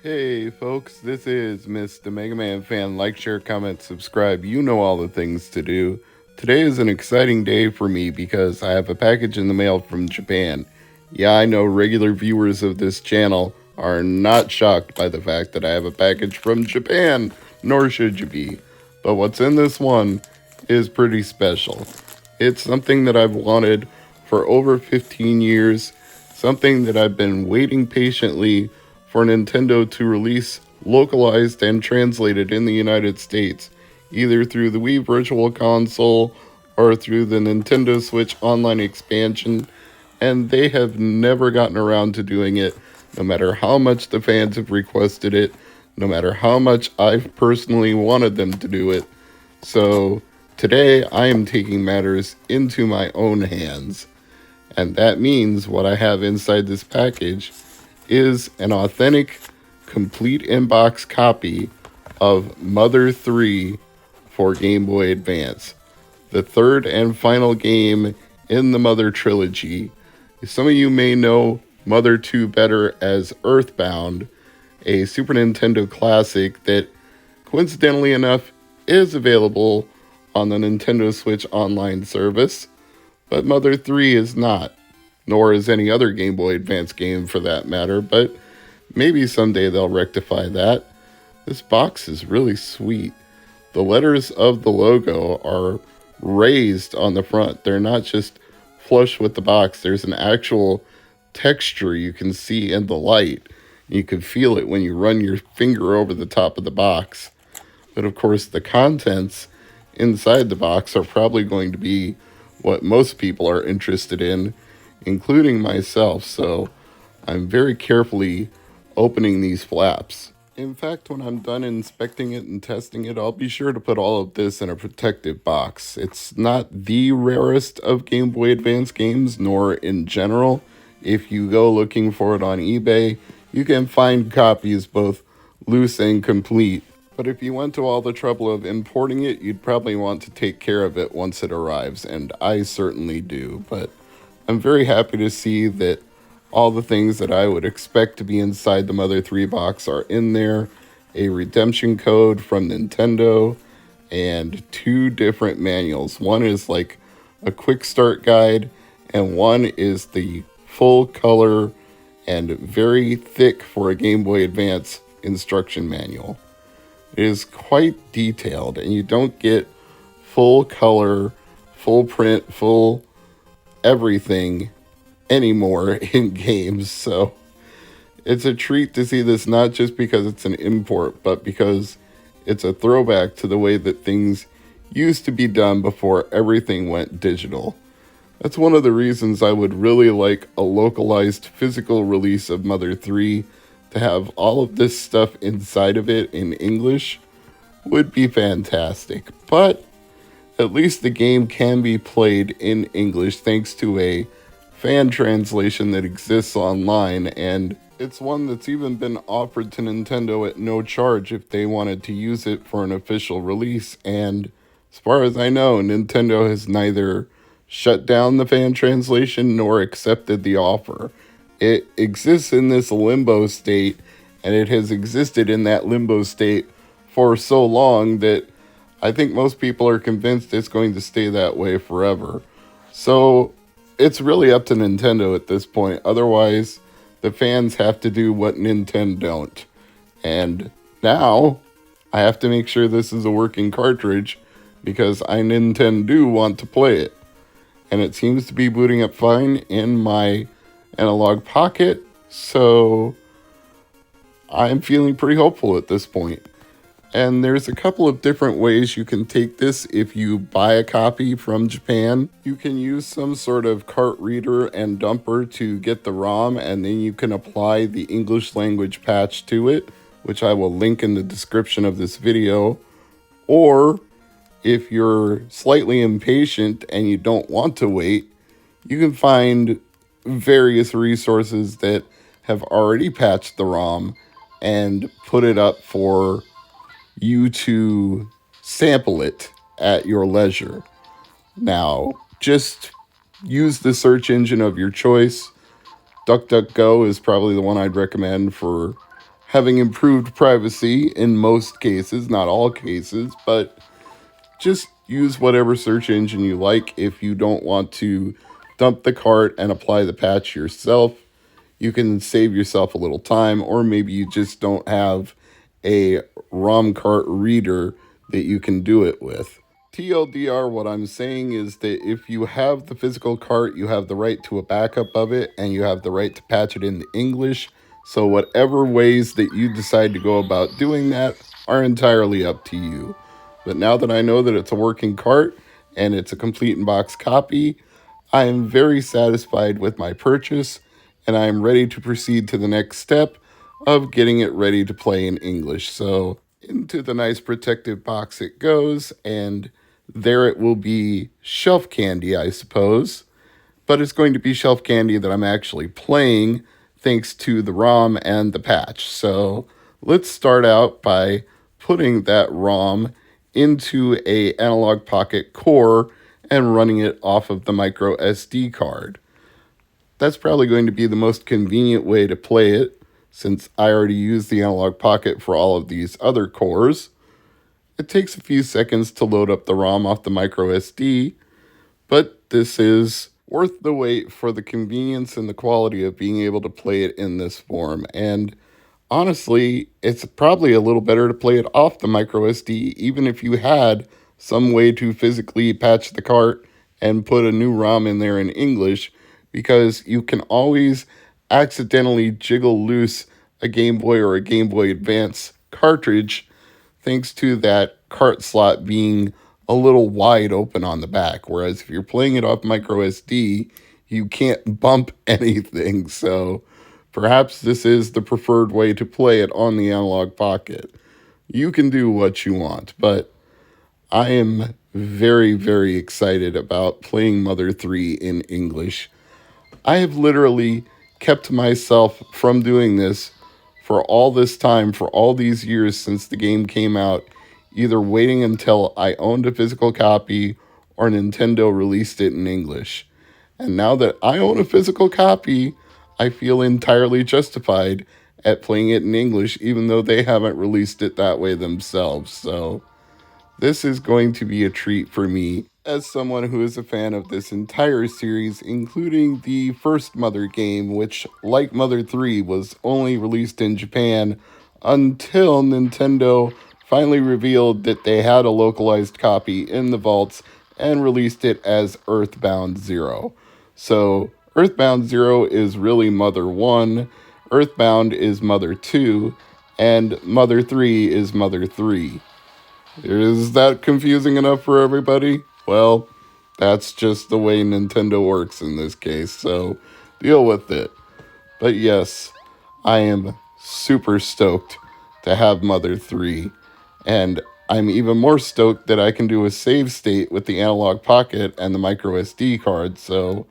Hey folks, this is Mr. MegaManFan. Like, share, comment, subscribe. You know all the things to do. Today is an exciting day for me because I have a package in the mail from Japan. Yeah, I know regular viewers of this channel are not shocked by the fact that I have a package from Japan, nor should you be. But what's in this one is pretty special. It's something that I've wanted for over 15 years, something that I've been waiting patiently for Nintendo to release localized and translated in the United States, either through the Wii Virtual Console or through the Nintendo Switch Online expansion, and they have never gotten around to doing it, no matter how much the fans have requested it, no matter how much I've personally wanted them to do it. So today I am taking matters into my own hands, and that means what I have inside this package is an authentic, complete in-box copy of Mother 3 for Game Boy Advance, the third and final game in the Mother trilogy. Some of you may know Mother 2 better as Earthbound, a Super Nintendo classic that, coincidentally enough, is available on the Nintendo Switch Online service, but Mother 3 is not, nor is any other Game Boy Advance game for that matter, but maybe someday they'll rectify that. This box is really sweet. The letters of the logo are raised on the front. They're not just flush with the box. There's an actual texture you can see in the light. You can feel it when you run your finger over the top of the box. But of course, the contents inside the box are probably going to be what most people are interested in, including myself, so I'm very carefully opening these flaps. In fact, when I'm done inspecting it and testing it, I'll be sure to put all of this in a protective box. It's not the rarest of Game Boy Advance games, nor in general. If you go looking for it on eBay, you can find copies both loose and complete. But if you went to all the trouble of importing it, you'd probably want to take care of it once it arrives, and I certainly do. But I'm very happy to see that all the things that I would expect to be inside the Mother 3 box are in there. A redemption code from Nintendo and two different manuals. One is like a quick start guide, and one is the full color and very thick for a Game Boy Advance instruction manual. It is quite detailed, and you don't get full color, full print, full everything anymore in games. So it's a treat to see this, not just because it's an import, but because it's a throwback to the way that things used to be done before everything went digital. That's one of the reasons I would really like a localized physical release of Mother 3. To have all of this stuff inside of it in English would be fantastic. But at least the game can be played in English thanks to a fan translation that exists online, and it's one that's even been offered to Nintendo at no charge if they wanted to use it for an official release. And as far as I know, Nintendo has neither shut down the fan translation nor accepted the offer. It exists in this limbo state, and it has existed in that limbo state for so long that I think most people are convinced it's going to stay that way forever. So it's really up to Nintendo at this point. Otherwise, the fans have to do what Nintendo don't. And now, I have to make sure this is a working cartridge because I Nintendo want to play it. And it seems to be booting up fine in my analog pocket, so I'm feeling pretty hopeful at this point. And there's a couple of different ways you can take this if you buy a copy from Japan. You can use some sort of cart reader and dumper to get the ROM, and then you can apply the English language patch to it, which I will link in the description of this video. Or if you're slightly impatient and you don't want to wait, you can find various resources that have already patched the ROM and put it up for you to sample it at your leisure. Now, just use the search engine of your choice. DuckDuckGo is probably the one I'd recommend for having improved privacy in most cases, not all cases, but just use whatever search engine you like. If you don't want to dump the cart and apply the patch yourself, you can save yourself a little time, or maybe you just don't have a ROM cart reader that you can do it with. TLDR, what I'm saying is that if you have the physical cart, you have the right to a backup of it, and you have the right to patch it into English. So whatever ways that you decide to go about doing that are entirely up to you. But now that I know that it's a working cart and it's a complete in-box copy, I am very satisfied with my purchase, and I am ready to proceed to the next step of getting it ready to play in English. So into the nice protective box it goes, and there it will be shelf candy, I suppose. But it's going to be shelf candy that I'm actually playing thanks to the ROM and the patch. So let's start out by putting that ROM into a analog pocket core and running it off of the micro SD card. That's probably going to be the most convenient way to play it, since I already used the analog pocket for all of these other cores. It takes a few seconds to load up the ROM off the micro SD, but this is worth the wait for the convenience and the quality of being able to play it in this form. And honestly, it's probably a little better to play it off the micro SD, even if you had some way to physically patch the cart and put a new ROM in there in English, because you can always accidentally jiggle loose a Game Boy or a Game Boy Advance cartridge thanks to that cart slot being a little wide open on the back. Whereas if you're playing it off micro SD, you can't bump anything. So perhaps this is the preferred way to play it on the analog pocket. You can do what you want, but I am very, very excited about playing Mother 3 in English. I have literally kept myself from doing this for all this time, for all these years since the game came out, either waiting until I owned a physical copy or Nintendo released it in English. And now that I own a physical copy, I feel entirely justified at playing it in English, even though they haven't released it that way themselves. So this is going to be a treat for me as someone who is a fan of this entire series, including the first Mother game, which, like Mother 3, was only released in Japan until Nintendo finally revealed that they had a localized copy in the vaults and released it as Earthbound 0. So Earthbound 0 is really Mother 1, Earthbound is Mother 2, and Mother 3 is Mother 3. Is that confusing enough for everybody? Well, that's just the way Nintendo works in this case, so deal with it. But yes, I am super stoked to have Mother 3, and I'm even more stoked that I can do a save state with the analog pocket and the micro SD card, so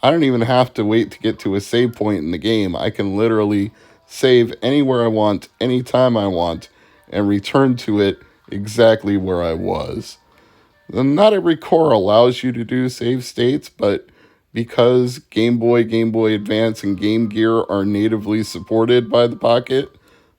I don't even have to wait to get to a save point in the game. I can literally save anywhere I want, anytime I want, and return to it exactly where I was. Not every core allows you to do save states, but because Game Boy, Game Boy Advance, and Game Gear are natively supported by the Pocket,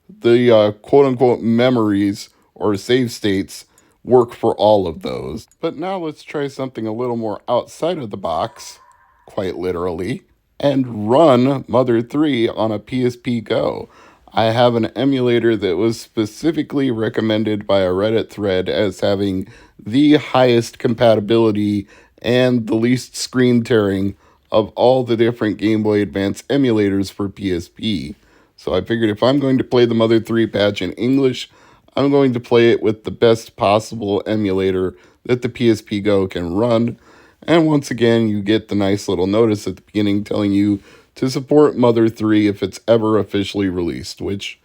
the quote-unquote memories or save states work for all of those. But now let's try something a little more outside of the box, quite literally, and run Mother 3 on a PSP Go. I have an emulator that was specifically recommended by a Reddit thread as having the highest compatibility and the least screen tearing of all the different Game Boy Advance emulators for PSP. So I figured if I'm going to play the Mother 3 patch in English, I'm going to play it with the best possible emulator that the PSP Go can run. And once again, you get the nice little notice at the beginning telling you to support Mother 3 if it's ever officially released, which,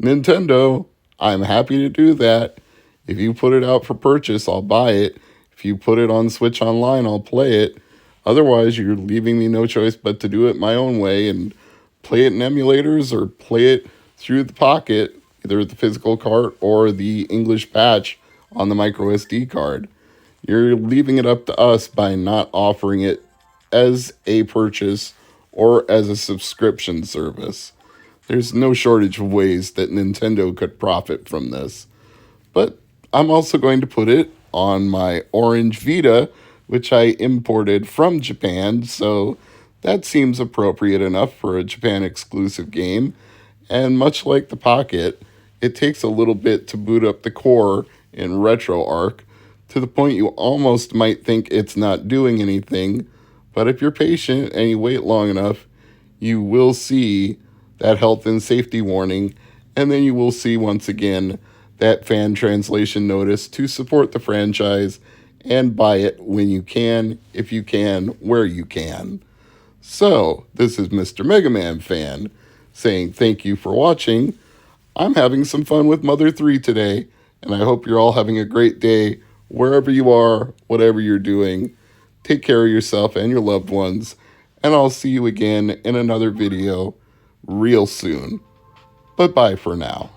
Nintendo, I'm happy to do that. If you put it out for purchase, I'll buy it. If you put it on Switch Online, I'll play it. Otherwise, you're leaving me no choice but to do it my own way and play it in emulators or play it through the Pocket, either the physical cart or the English patch on the micro SD card. You're leaving it up to us by not offering it as a purchase or as a subscription service. There's no shortage of ways that Nintendo could profit from this. But I'm also going to put it on my Orange Vita, which I imported from Japan, so that seems appropriate enough for a Japan exclusive game. And much like the Pocket, it takes a little bit to boot up the core in RetroArch to the point you almost might think it's not doing anything. But if you're patient and you wait long enough, you will see that health and safety warning, and then you will see once again that fan translation notice to support the franchise and buy it when you can, if you can, where you can. So, this is Mr. MegaManFan saying thank you for watching. I'm having some fun with Mother 3 today, and I hope you're all having a great day wherever you are, whatever you're doing. Take care of yourself and your loved ones, and I'll see you again in another video real soon. But bye for now.